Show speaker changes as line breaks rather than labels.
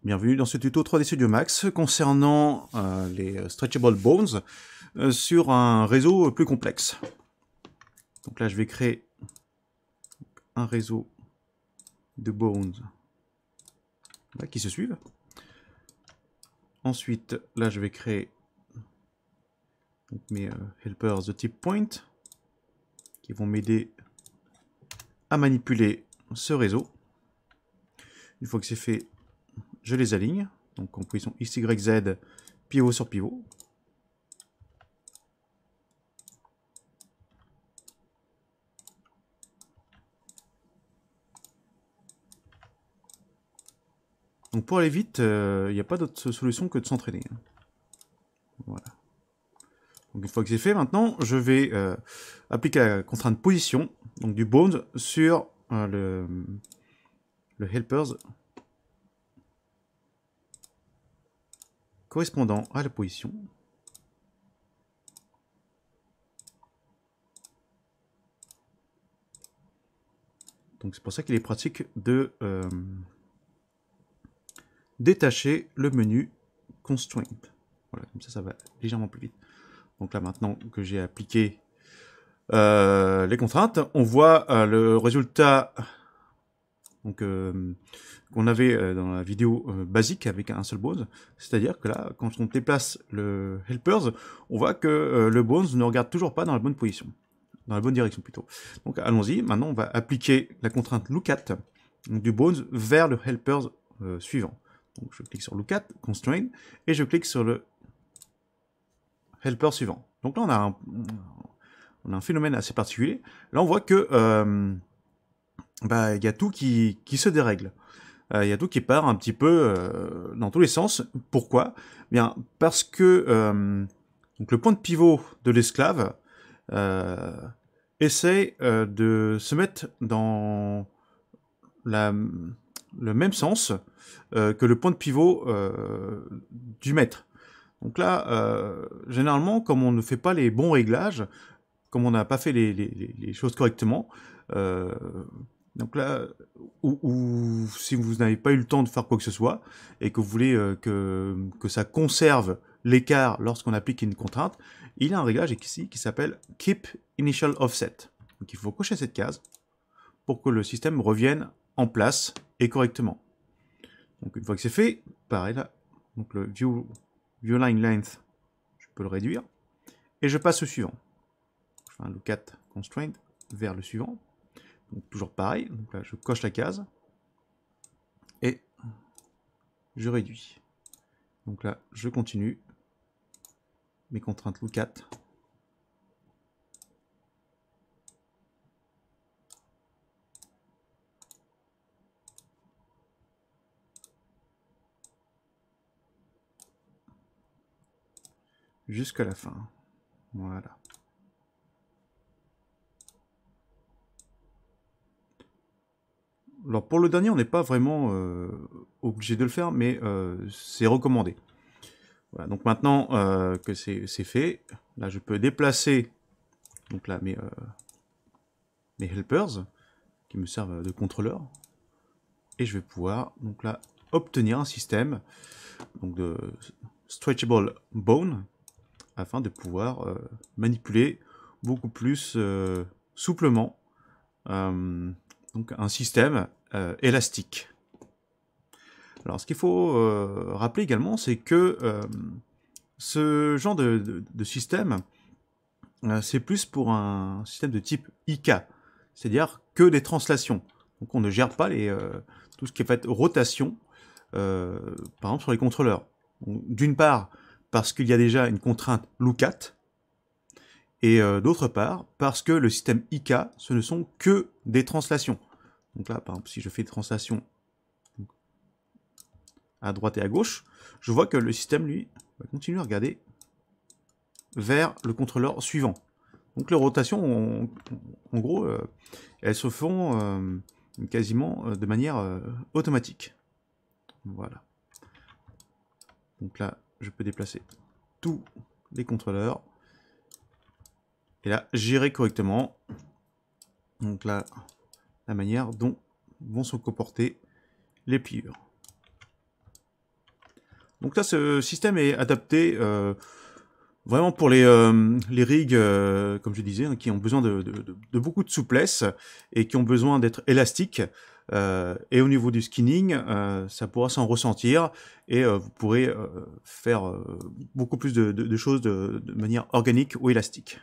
Bienvenue dans ce tuto 3D Studio Max concernant les Stretchable Bones sur un réseau plus complexe. Donc là, je vais créer un réseau de bones là, qui se suivent. Ensuite, là, je vais créer donc, mes helpers de type point qui vont m'aider à manipuler ce réseau. Une fois que c'est fait, je les aligne. Donc en position X, Y, Z, pivot sur pivot. Donc pour aller vite, il n'y a pas d'autre solution que de s'entraîner. Voilà. Donc une fois que c'est fait, maintenant, je vais appliquer la contrainte position, donc du bones, sur le helpers correspondant à la position. Donc c'est pour ça qu'il est pratique de détacher le menu Constraint. Voilà, comme ça va légèrement plus vite. Donc là, maintenant que j'ai appliqué les contraintes, on voit le résultat qu'on avait dans la vidéo basique avec un seul bones. C'est-à-dire que là, quand on déplace le helpers, on voit que le bones ne regarde toujours pas dans la bonne position. Dans la bonne direction plutôt. Donc allons-y, maintenant on va appliquer la contrainte lookat du bones vers le helpers suivant. Donc je clique sur lookat, constraint, et je clique sur le helper suivant. Donc là on a un phénomène assez particulier. Là on voit que y a tout qui se dérègle. Il y a tout qui part un petit peu dans tous les sens. Pourquoi? Bien parce que donc le point de pivot de l'esclave essaie de se mettre dans le même sens que le point de pivot du maître. Donc là, généralement, comme on ne fait pas les bons réglages, comme on n'a pas fait les choses correctement, donc là, ou si vous n'avez pas eu le temps de faire quoi que ce soit, et que vous voulez que ça conserve l'écart lorsqu'on applique une contrainte, il y a un réglage ici qui s'appelle Keep Initial Offset. Donc il faut cocher cette case pour que le système revienne en place et correctement. Donc une fois que c'est fait, pareil là, donc le viewLine Length, je peux le réduire, et je passe au suivant. Je fais un lookat constraint vers le suivant. Donc toujours pareil, donc là je coche la case et je réduis. Donc là je continue mes contraintes lookat. Jusqu'à la fin. Voilà. Alors pour le dernier, on n'est pas vraiment obligé de le faire, mais c'est recommandé. Voilà, donc maintenant que c'est fait, là je peux déplacer donc là, mes helpers qui me servent de contrôleur, et je vais pouvoir donc là obtenir un système donc de stretchable bone afin de pouvoir manipuler beaucoup plus souplement donc un système élastique. Alors ce qu'il faut rappeler également, c'est que ce genre de système, c'est plus pour un système de type IK, c'est-à-dire que des translations. Donc on ne gère pas tout ce qui est fait rotation, par exemple sur les contrôleurs. D'une part, parce qu'il y a déjà une contrainte lookat, et d'autre part, parce que le système IK, ce ne sont que des translations. Donc là, par exemple, si je fais des translations à droite et à gauche, je vois que le système, lui, va continuer à regarder vers le contrôleur suivant. Donc les rotations, en gros, elles se font quasiment de manière automatique. Voilà. Donc là, je peux déplacer tous les contrôleurs. Et là, gérer correctement. Donc là, la manière dont vont se comporter les pliures. Donc là, ce système est adapté vraiment pour les rigs, comme je disais, hein, qui ont besoin de beaucoup de souplesse et qui ont besoin d'être élastiques. Et au niveau du skinning, ça pourra s'en ressentir et vous pourrez faire beaucoup plus de choses de manière organique ou élastique.